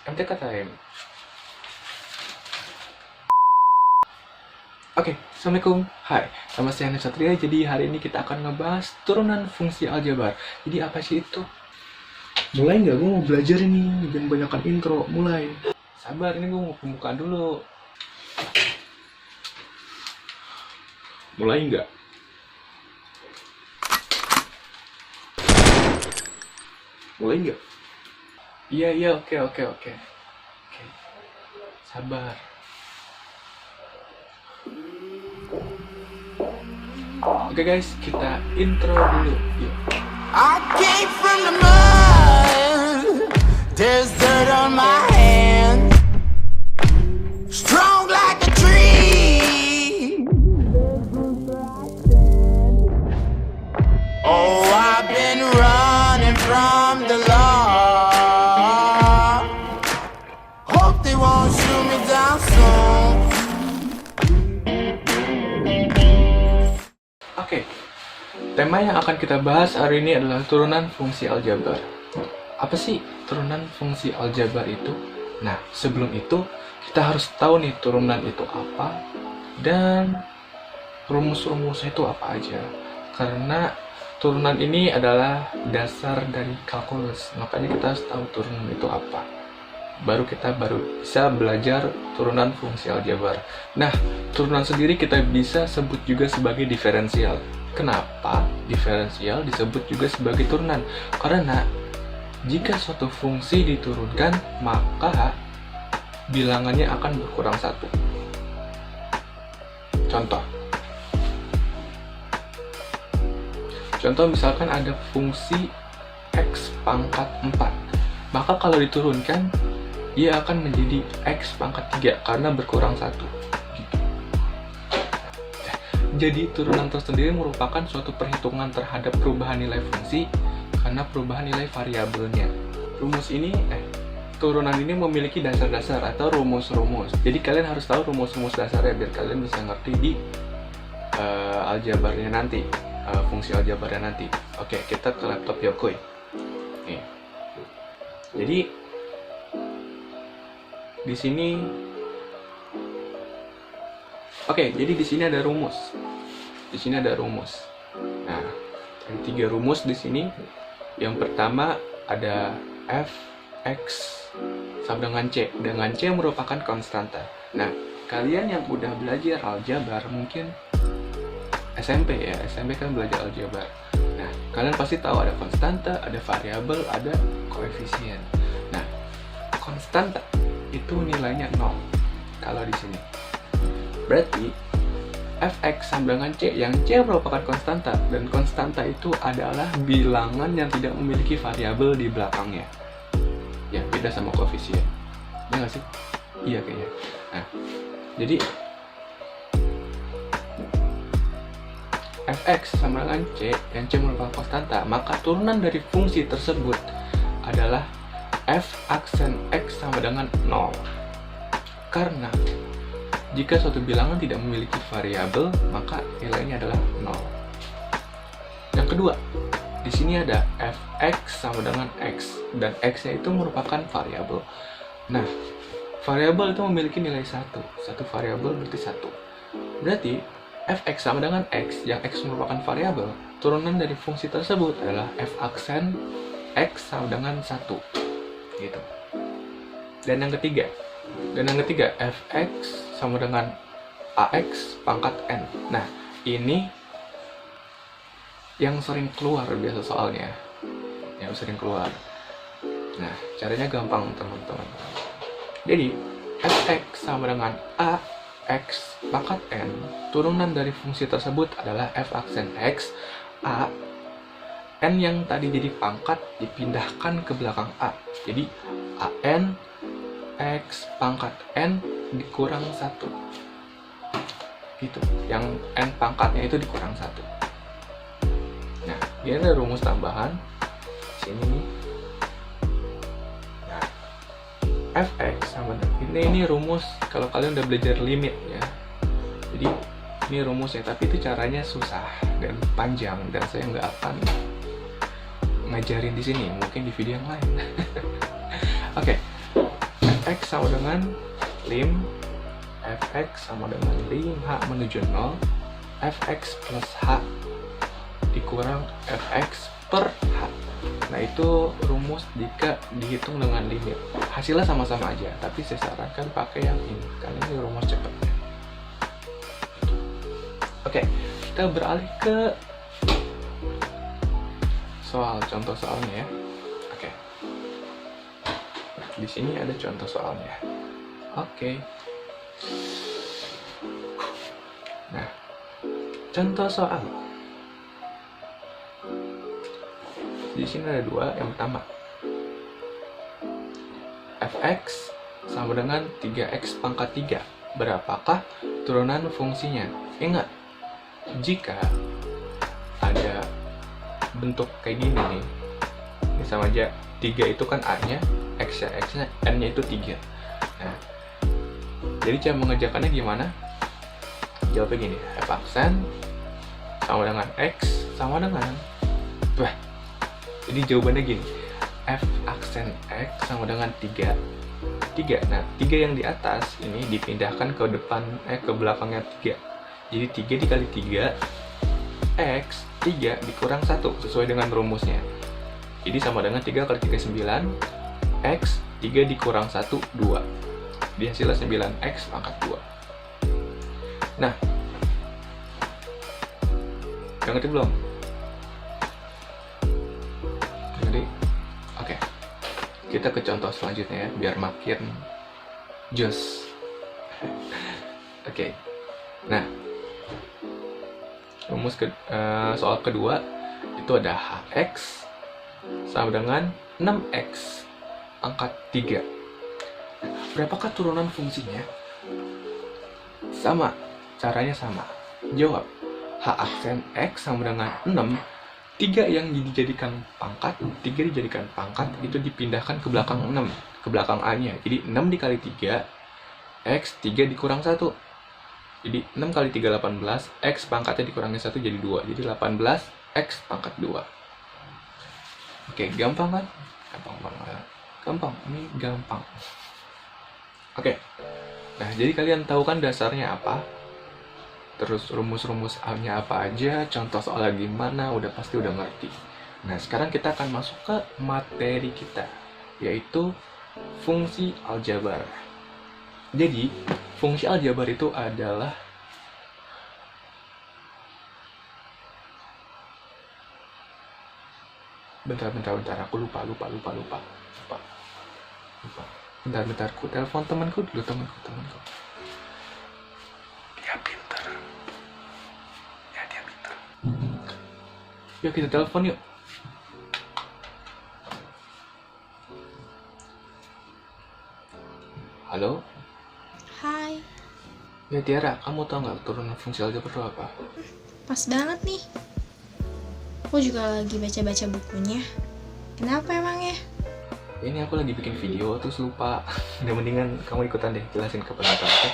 MTK time. Oke, Assalamualaikum. Hai, nama saya Anu Satria. Jadi hari ini kita akan ngebahas turunan fungsi aljabar. Jadi apa sih itu? Mulai nggak? Gue mau belajar ini. Jangan banyakkan intro. Mulai. Sabar, ini gue mau pembukaan dulu. Mulai nggak? Mulai nggak? Iya, oke. Sabar. Oke guys, kita intro dulu. Yuk. I came from the mud. There's dirt on my hands. Strong like a tree. Oh, I've been running from the law. Hope they won't shoot me down soon. Oke, tema yang akan kita bahas hari ini adalah turunan fungsi aljabar. Apa sih turunan fungsi aljabar itu? Nah, sebelum itu kita harus tahu nih turunan itu apa dan rumus-rumusnya itu apa aja. Karena turunan ini adalah dasar dari kalkulus, makanya kita harus tahu turunan itu apa. Kita baru bisa belajar turunan fungsi aljabar. Nah, turunan sendiri kita bisa sebut juga sebagai diferensial. Kenapa diferensial disebut juga sebagai turunan? Karena jika suatu fungsi diturunkan, maka bilangannya akan berkurang satu. Contoh misalkan ada fungsi x pangkat 4. Maka kalau diturunkan, dia akan menjadi x pangkat 3 karena berkurang 1. Gitu. Jadi turunan tersendiri merupakan suatu perhitungan terhadap perubahan nilai fungsi karena perubahan nilai variabelnya. Turunan ini memiliki dasar-dasar atau rumus-rumus. Jadi kalian harus tahu rumus-rumus dasarnya biar kalian bisa ngerti di aljabarnya nanti, fungsi aljabarnya nanti. Oke, kita ke laptop Yokoi. Nih. Jadi di sini jadi di sini ada rumus. Nah, ada 3 rumus di sini. Yang pertama ada f x sama dengan c. Dengan c merupakan konstanta. Nah, kalian yang udah belajar aljabar mungkin SMP kan belajar aljabar. Nah, kalian pasti tahu ada konstanta, ada variabel, ada koefisien. Nah, konstanta itu nilainya 0 kalau di sini. Berarti fx sama dengan c, yang c merupakan konstanta, dan konstanta itu adalah bilangan yang tidak memiliki variabel di belakangnya. Ya, beda sama koefisien. Ya nggak sih? Iya kayaknya. Nah, jadi fx sama dengan c, yang c merupakan konstanta, maka turunan dari fungsi tersebut adalah f aksen x sama dengan 0. Karena jika suatu bilangan tidak memiliki variabel, maka nilainya adalah 0. Yang kedua, di sini ada fx sama dengan x, dan x-nya itu merupakan variabel. Nah, variabel itu memiliki nilai 1. Satu variabel berarti 1. Berarti fx sama dengan x, yang x merupakan variabel, turunan dari fungsi tersebut adalah f aksen x sama dengan 1. Gitu. Dan yang ketiga fx sama dengan ax pangkat n. Nah, ini yang sering keluar biasa soalnya. Nah, caranya gampang teman-teman. Jadi fx sama dengan ax pangkat n, turunan dari fungsi tersebut adalah f aksen x, a, n yang tadi jadi pangkat dipindahkan ke belakang a. Jadi an x pangkat n dikurang 1. Gitu. Yang n pangkatnya itu dikurang 1. Nah, ini ada rumus tambahan sini nih. Nah, fx sama ini rumus kalau kalian udah belajar limit ya. Jadi ini rumusnya, tapi itu caranya susah dan panjang dan saya nggak akan ngajarin di sini, mungkin di video yang lain. Oke. fx sama dengan lim fx sama dengan lim h menuju 0, fx plus h dikurang fx per h. Nah, itu rumus jika dihitung dengan limit. Hasilnya sama-sama aja, tapi saya sarankan pakai yang ini karena ini rumus cepatnya. Oke, kita beralih ke contoh soalnya ya. Oke. Di sini ada contoh soalnya. Oke. Nah, contoh soal. Di sini ada dua. Yang pertama, fx sama dengan 3x pangkat 3. Berapakah turunan fungsinya? Ingat, jika ada bentuk kayak gini nih, ini sama aja 3 itu kan a-nya, x-nya, n-nya itu 3. Nah, jadi cara mengerjakannya gimana? Jawabnya gini, f aksen sama dengan x sama dengan jadi jawabannya gini, f aksen x sama dengan 3. Nah, 3 yang di atas ini dipindahkan ke depan, ke belakangnya 3. Jadi 3 dikali 3, x 3 dikurang 1 sesuai dengan rumusnya. Jadi sama dengan 3 kali 3 9, x 3 dikurang 1 2. Di hasilnya 9x pangkat 2. Nah, udah ngerti belum? Jadi, oke. Kita ke contoh selanjutnya ya, biar makin jos. Oke. Nah, rumus soal kedua itu ada hx sama dengan 6x pangkat 3. Berapakah turunan fungsinya? Sama, caranya sama. Jawab, h aksen x sama dengan 6. 3 yang dijadikan pangkat, 3 dijadikan pangkat itu dipindahkan ke belakang 6, ke belakang a-nya. Jadi 6 dikali 3, x 3 dikurang 1. Jadi 6 kali 3 18, x pangkatnya dikurangi 1 jadi 2. Jadi 18 x pangkat 2. Oke, gampang kan? Gampang banget. Gampang, ini gampang. Oke. Nah, jadi kalian tahu kan dasarnya apa? Terus rumus-rumus A-nya apa aja, contoh soalnya gimana, udah pasti udah ngerti. Nah, sekarang kita akan masuk ke materi kita, yaitu fungsi aljabar. Jadi, fungsi aljabar itu adalah bentar, aku lupa. Bentar, ku telepon temanku dulu, temanku. Dia pintar. Yuk kita telepon yuk. Halo? Hai, Ya Tiara, kamu tau nggak turunan fungsi aljabar itu apa? pas banget nih. Aku juga lagi baca-baca bukunya. Kenapa emangnya? Ini aku lagi bikin video terus lupa. Udah mendingan kamu ikutan deh, jelasin ke penonton, oke?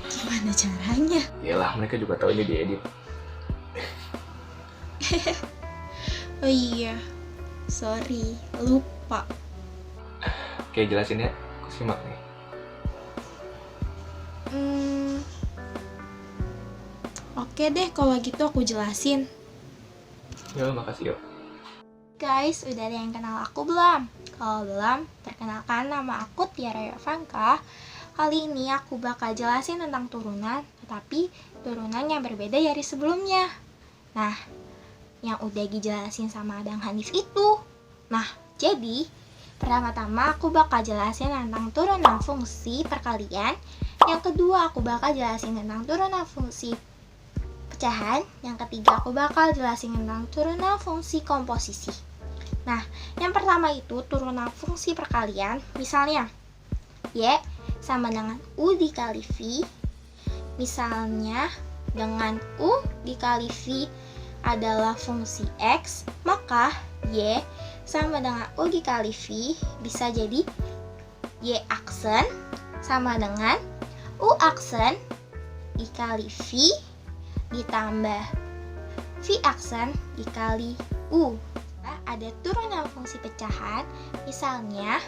Gimana caranya? Yalah, mereka juga tahu ini diedit. Oh iya, sorry, lupa. Oke, jelasin ya. Aku simak nih. Oke deh, kalau gitu aku jelasin. Ya, makasih yuk. Guys, udah ada yang kenal aku belum? Kalau belum, perkenalkan nama aku Tiara Yovanka. Kali ini aku bakal jelasin tentang turunan, tetapi turunan yang berbeda dari sebelumnya. Nah, yang udah dijelasin sama Abang Hanif itu. Nah, jadi pertama-tama aku bakal jelasin tentang turunan fungsi perkalian. Yang kedua, aku bakal jelasin tentang turunan fungsi pecahan. Yang ketiga, aku bakal jelasin tentang turunan fungsi komposisi. Nah, yang pertama itu turunan fungsi perkalian. Misalnya, Y sama dengan U dikali V. Misalnya, dengan U dikali V adalah fungsi X, maka Y sama dengan U dikali V bisa jadi Y aksen sama dengan U aksen dikali V ditambah V aksen dikali U. ada turunan fungsi pecahan, misalnya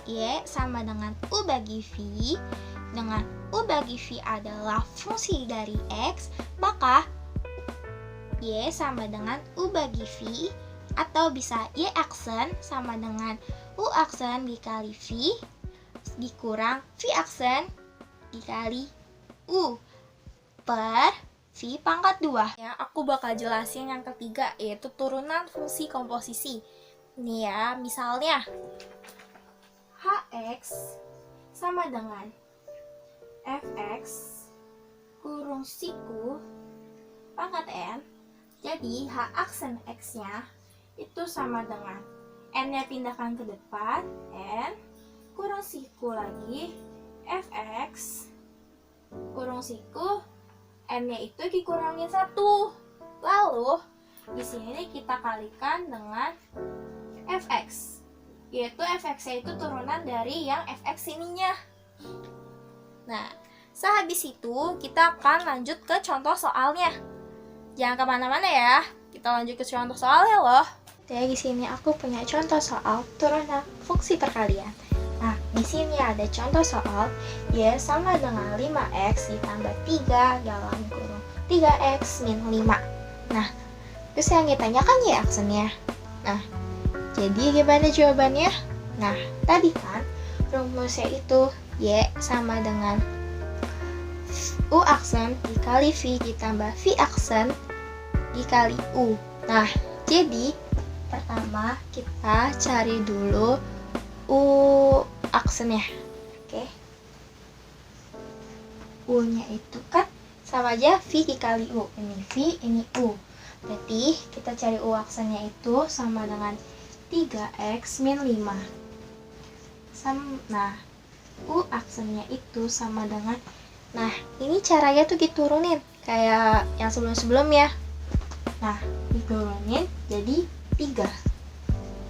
Y sama dengan U bagi V, dengan U bagi V adalah fungsi dari X, maka Y sama dengan U bagi V, atau bisa Y aksen sama dengan U aksen dikali V, dikurang V aksen dikali U per V pangkat 2. Ya, aku bakal jelasin yang ketiga, yaitu turunan fungsi komposisi. Ini ya, misalnya Hx sama dengan Fx kurung siku pangkat N. Jadi H aksen X-nya itu sama dengan N-nya pindahkan ke depan, N kurung siku lagi Fx kurung siku N-nya itu dikurangin 1. Lalu di sini kita kalikan dengan Fx, yaitu Fx-nya itu turunan dari yang Fx ininya. Nah, sehabis itu kita akan lanjut ke contoh soalnya. Jangan kemana-mana ya, kita lanjut ke contoh soalnya loh. Jadi di sini aku punya contoh soal turunan fungsi perkalian. Nah, di sini ada contoh soal Y sama dengan 5X ditambah 3 dalam kurung 3X min 5. Nah, terus yang ditanyakan Y aksennya. Nah, jadi gimana jawabannya? Nah, tadi kan rumusnya itu Y sama dengan U aksen dikali V ditambah V aksen dikali U. Nah, jadi pertama kita cari dulu U aksennya. Oke. U-nya itu kan sama aja V dikali U. Ini V, ini U. Berarti kita cari U aksennya itu sama dengan 3X min 5. Nah, U aksennya itu sama dengan, nah ini caranya tuh diturunin kayak yang sebelum-sebelumnya. Nah, diturunin jadi 3.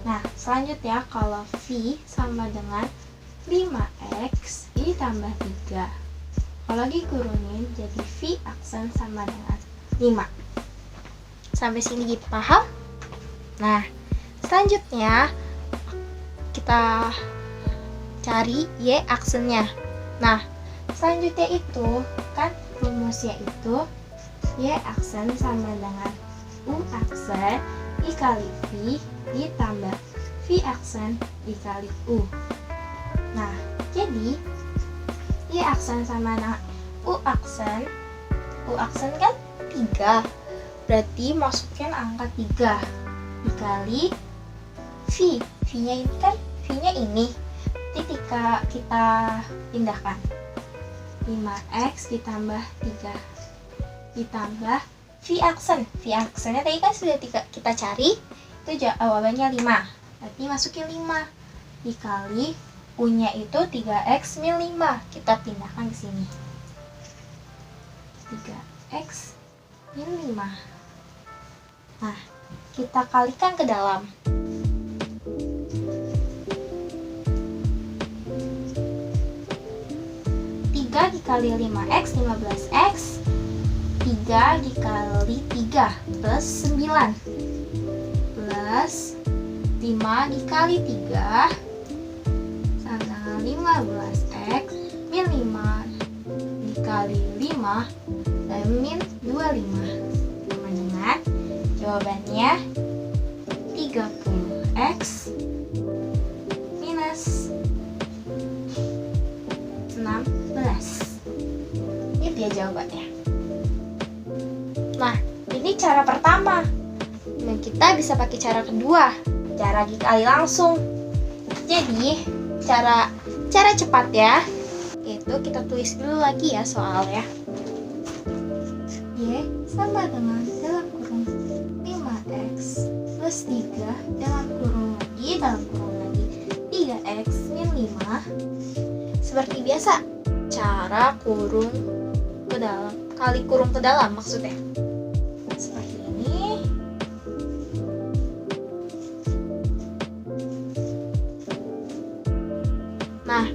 Nah, selanjutnya kalau V sama dengan 5X ditambah 3. Kalau dikurunin jadi V aksen sama dengan 5. Sampai sini gitu paham? Nah, selanjutnya kita cari Y aksennya. Nah, selanjutnya itu kan rumusnya itu Y aksen sama dengan U aksen dikali V ditambah V aksen dikali U. Nah, jadi Y aksen sama dengan U aksen kan 3. Berarti masukin angka 3 dikali V. V-nya ini kan, V-nya ini. Ketika kita pindahkan 5X ditambah 3 ditambah V aksen. V aksennya tadi kan sudah kita cari, itu jawabannya 5. Berarti masukin 5 dikali U-nya itu 3X min 5. Kita pindahkan ke sini. 3X min 5. Nah, kita kalikan ke dalam. 3 dikali 5X 15X. 3 dikali 3 plus 9 plus 5 dikali 3 sama 15X min 5 dikali 5 dan min 25. Sama dengan jawabannya 30X minus 16. Ini dia jawabannya. Nah, ini cara pertama. Dan kita bisa pakai cara kedua, cara dikali langsung. Jadi, cara cepat ya. Itu kita tulis dulu lagi ya soalnya. Y sama dengan dalam kurung 5X plus 3 dalam kurung lagi 3X min 5. Seperti biasa, cara kurung ke dalam kali kurung ke dalam maksudnya. Seperti ini. Nah,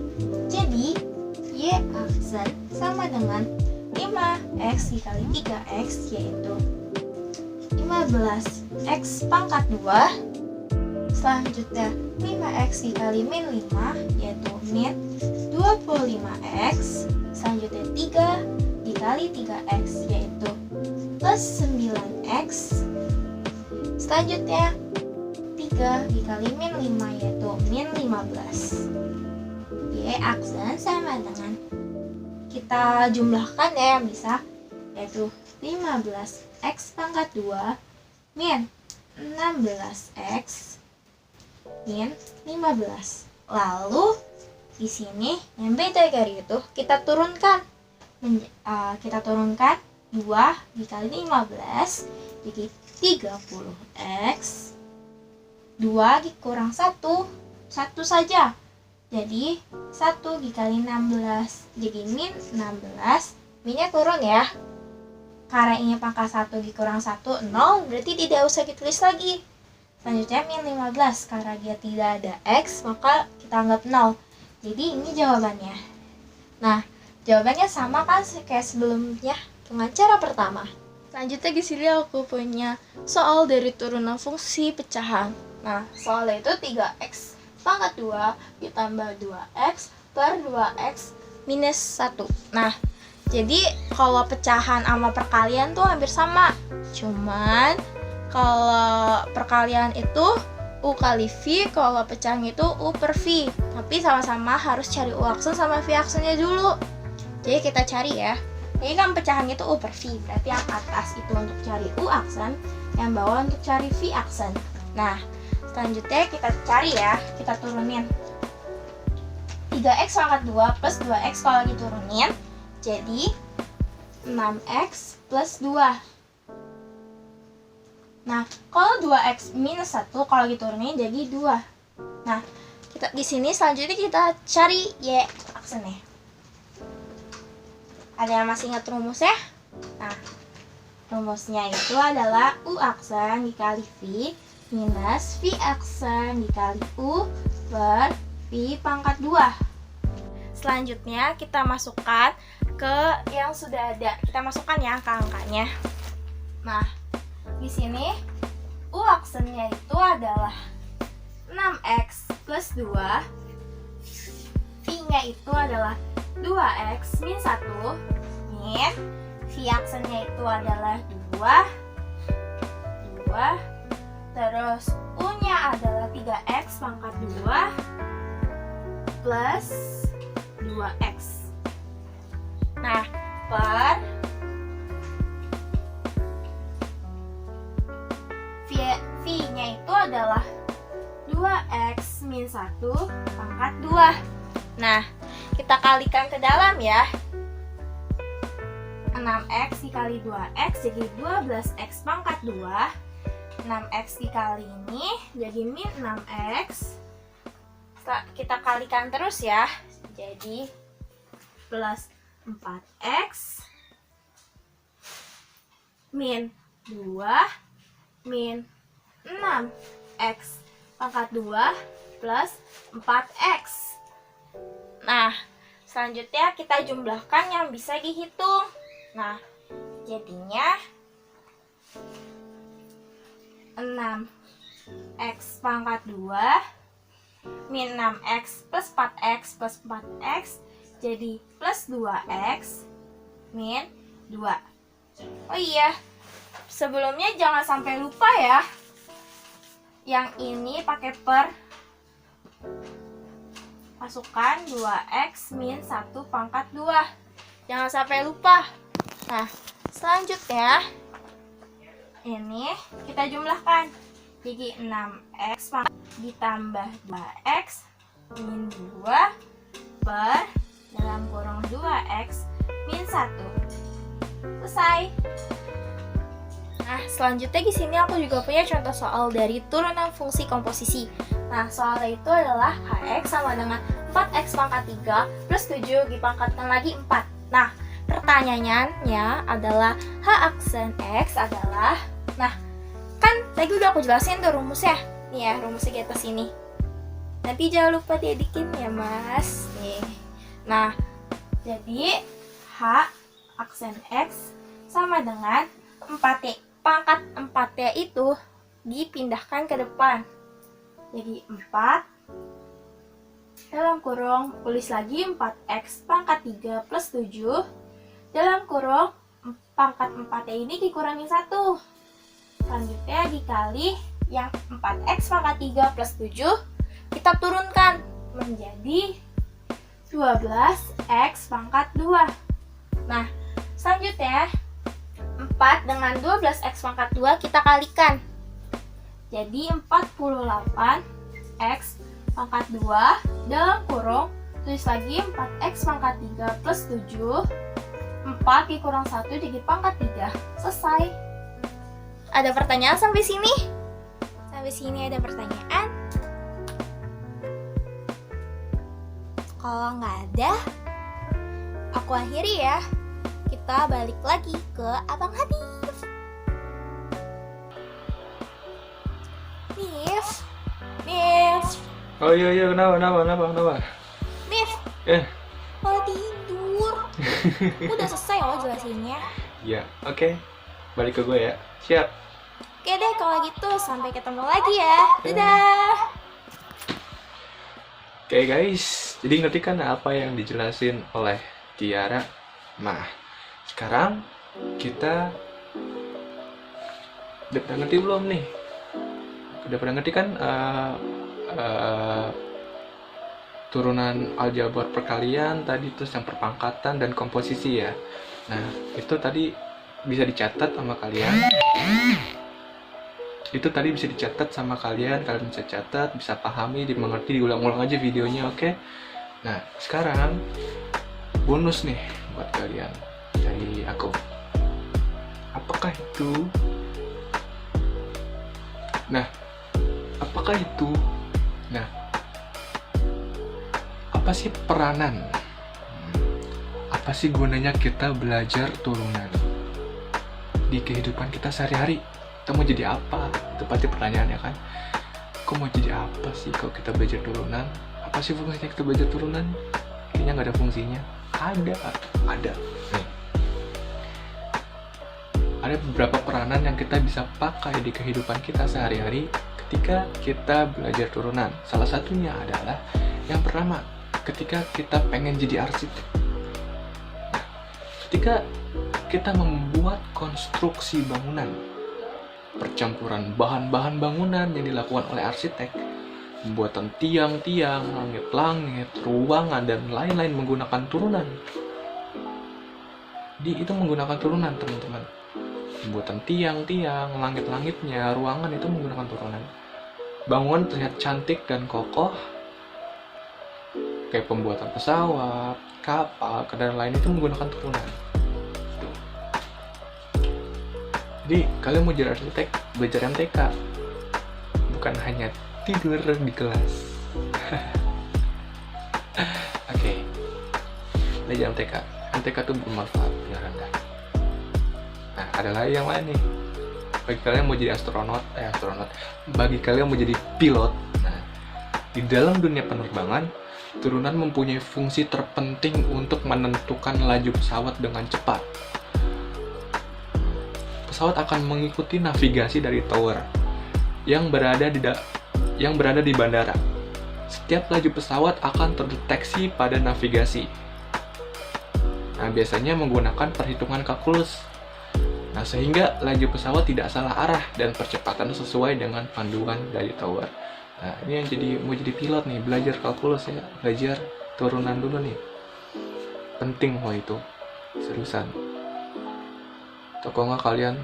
jadi Y aksen sama dengan 5X dikali 3X, yaitu 15X pangkat 2 Selanjutnya 5x dikali min 5 yaitu min 25x. Selanjutnya 3 dikali 3x yaitu plus 9x. Selanjutnya 3 dikali min 5 yaitu min 15. Y aksen sama dengan kita jumlahkan ya yang bisa, yaitu 15x pangkat 2 min 16x min 15. Lalu di sini yang beda dari itu kita turunkan. Kita turunkan 2 dikali 15 jadi 30x. 2 dikurang 1 saja. Jadi 1 dikali 16 jadi min 16. Minnya turun ya. Karena ini pangkat 1 dikurang 1 0, berarti tidak usah ditulis lagi. Selanjutnya min 15, karena dia tidak ada x maka kita anggap 0. Jadi ini jawabannya. Nah, jawabannya sama kan kayak sebelumnya dengan cara pertama. Selanjutnya di sini aku punya soal dari turunan fungsi pecahan. Nah, soalnya itu 3x pangkat 2 ditambah 2x per 2x minus 1. Nah, jadi kalau pecahan sama perkalian tuh hampir sama. Cuman kalau perkalian itu U kali V, kalau pecahan itu U per V. Tapi sama-sama harus cari U aksen sama V aksennya dulu. Jadi kita cari ya. Ini kan pecahan itu U per V, berarti yang atas itu untuk cari U aksen, yang bawah untuk cari V aksen. Nah, selanjutnya kita cari ya, kita turunin 3x pangkat 2 plus 2x kalau diturunin jadi 6x plus 2. Nah, kalau 2x minus 1 kalau diturunin jadi 2. Nah, kita di sini selanjutnya kita cari y aksennya. Ada yang masih ingat rumusnya? Nah, rumusnya itu adalah U aksen dikali V minus V aksen dikali U per V pangkat 2. Selanjutnya kita masukkan ke yang sudah ada. Kita masukkan ya angka-angkanya. Nah, di sini U aksennya itu adalah 6x plus 2. V-nya itu adalah 2x min 1 min V aksennya itu adalah 2. Terus U-nya adalah 3x pangkat 2 plus 2x. Nah, per V-nya itu adalah 2x min 1 pangkat 2. Nah, kita kalikan ke dalam ya. 6x dikali 2x jadi 12x pangkat 2. 6x dikali ini jadi min 6x. Kita kalikan terus ya. Jadi plus 4x min 2 min 6x pangkat 2 plus 4x. Nah, selanjutnya kita jumlahkan yang bisa dihitung. Nah, jadinya 6x pangkat 2 min 6x plus 4x plus 4x jadi plus 2x min 2. Oh iya, sebelumnya jangan sampai lupa ya. Yang ini pakai per. Masukkan 2x min 1 pangkat 2. Jangan sampai lupa. Nah, selanjutnya ini kita jumlahkan. Jadi 6x ditambah 2x min 2 per dalam kurung 2x min 1. Selesai. Nah, selanjutnya di sini aku juga punya contoh soal dari turunan fungsi komposisi. Nah, soalnya itu adalah hx sama dengan 4x pangkat 3 plus 7 dipangkatkan lagi 4. Nah, pertanyaannya adalah h aksen x adalah, nah, kan tadi udah aku jelasin tuh rumusnya. Nih ya, rumusnya di atas sini. Nanti jangan lupa dieditin ya, Mas. Nih. Nah, jadi h aksen x sama dengan 4t. Pangkat 4t itu dipindahkan ke depan. jadi 4 dalam kurung, tulis lagi 4x pangkat 3 plus 7 dalam kurung, pangkat 4-nya ini dikurangi 1. Selanjutnya dikali yang 4x pangkat 3 plus 7 kita turunkan menjadi 12x pangkat 2. Nah, selanjutnya 4 dengan 12x pangkat 2 kita kalikan. Jadi 48x pangkat 2 dalam kurung, tulis lagi 4x pangkat 3 plus 7, 4 dikurang 1 dikit pangkat 3. Selesai. Ada pertanyaan sampai sini? Sampai sini ada pertanyaan? Kalau nggak ada, aku akhiri ya. Kita balik lagi ke Abang Hanif. Nif. Oh iya, kenapa? Nif, malah tidur. Udah selesai loh jelasinnya. Ya, oke. Balik ke gue ya. Siap. Oke deh kalau gitu, sampai ketemu lagi ya. Dadah. Oke guys, jadi ngerti kan apa yang dijelasin oleh Tiara? Nah, sekarang kita udah pernah ngerti belum nih? Udah pernah ngerti kan turunan aljabar perkalian tadi, terus yang perpangkatan dan komposisi ya. Nah, itu tadi bisa dicatat sama kalian. Itu tadi bisa dicatat sama kalian bisa catat, bisa pahami, dimengerti, diulang-ulang aja videonya, oke? Nah, sekarang bonus nih buat kalian dari aku. Apakah itu? Nah, apa sih peranan? Apa sih gunanya kita belajar turunan di kehidupan kita sehari-hari? Kita mau jadi apa? Itu pasti pertanyaannya kan. Kok mau jadi apa sih kalau kita belajar turunan? Apa sih fungsinya kita belajar turunan? Kayaknya nggak ada fungsinya. Ada. Nih. Ada beberapa peranan yang kita bisa pakai di kehidupan kita sehari-hari ketika kita belajar turunan. Salah satunya adalah yang pertama, ketika kita pengen jadi arsitek. Nah, ketika kita membuat konstruksi bangunan, percampuran bahan-bahan bangunan yang dilakukan oleh arsitek, pembuatan tiang-tiang, langit-langit, ruangan, dan lain-lain menggunakan turunan. Itu menggunakan turunan, teman-teman. Pembuatan tiang-tiang, langit-langitnya, ruangan itu menggunakan turunan. Bangunan terlihat cantik dan kokoh, kayak pembuatan pesawat, kapal, kendaraan lain itu menggunakan turunan. Jadi, kalian mau jadi arsitek, belajar MTK. Bukan hanya tidur di kelas. Oke. Belajar MTK. MTK itu bermanfaat, beneran dah. Nah, ada lagi yang lain nih. Bagi kalian mau jadi astronot. Bagi kalian mau jadi pilot. Nah, di dalam dunia penerbangan, turunan mempunyai fungsi terpenting untuk menentukan laju pesawat dengan cepat. Pesawat akan mengikuti navigasi dari tower yang berada di bandara. Setiap laju pesawat akan terdeteksi pada navigasi. Nah, biasanya menggunakan perhitungan kalkulus. Nah, sehingga laju pesawat tidak salah arah dan percepatan sesuai dengan panduan dari tower. Nah, ini yang mau jadi pilot nih, belajar kalkulus ya, belajar turunan dulu nih. Penting loh itu, seriusan. Kalau nggak kalian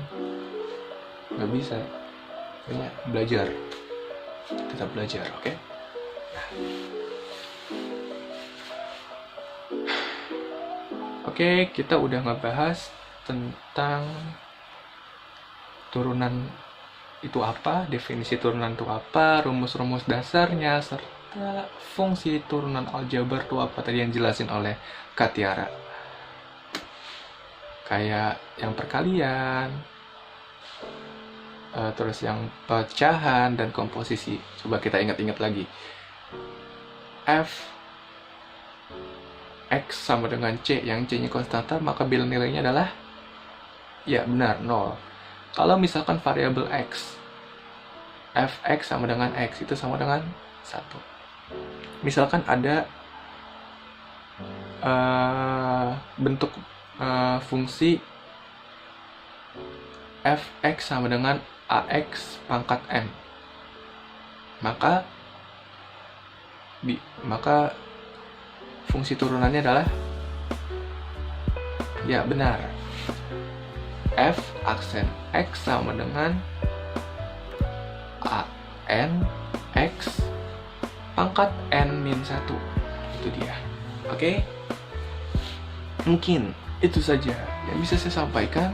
nggak bisa, pokoknya belajar, tetap belajar, oke? Oke, kita udah ngebahas tentang turunan itu apa, definisi turunan itu apa, rumus-rumus dasarnya, serta fungsi turunan aljabar itu apa tadi yang jelasin oleh Kak Tiara. Kayak yang perkalian, terus yang pecahan dan komposisi. Coba kita ingat-ingat lagi. F X sama dengan C, yang C-nya konstanta, maka bilang nilainya adalah, ya benar, 0. Kalau misalkan variabel X fx sama dengan x itu sama dengan 1. Misalkan ada bentuk fungsi fx sama dengan ax pangkat n, maka fungsi turunannya adalah, ya benar, f aksen x sama dengan a n x pangkat n min 1. Itu dia. Oke? Mungkin itu saja yang bisa saya sampaikan.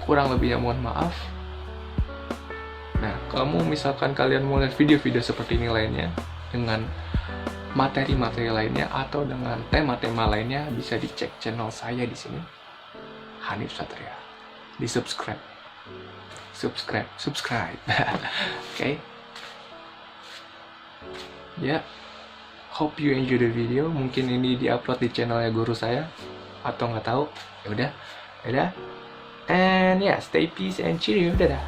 Kurang lebihnya mohon maaf. Nah, kalau misalkan kalian mau lihat video-video seperti ini lainnya dengan materi-materi lainnya atau dengan tema-tema lainnya, bisa dicek channel saya di sini, Hanif Satria. Di subscribe. Oke. Ya, hope you enjoy the video. Mungkin ini diupload di channelnya guru saya atau nggak tahu. Ya udah. And yeah, stay peace and cheerio. Dadah.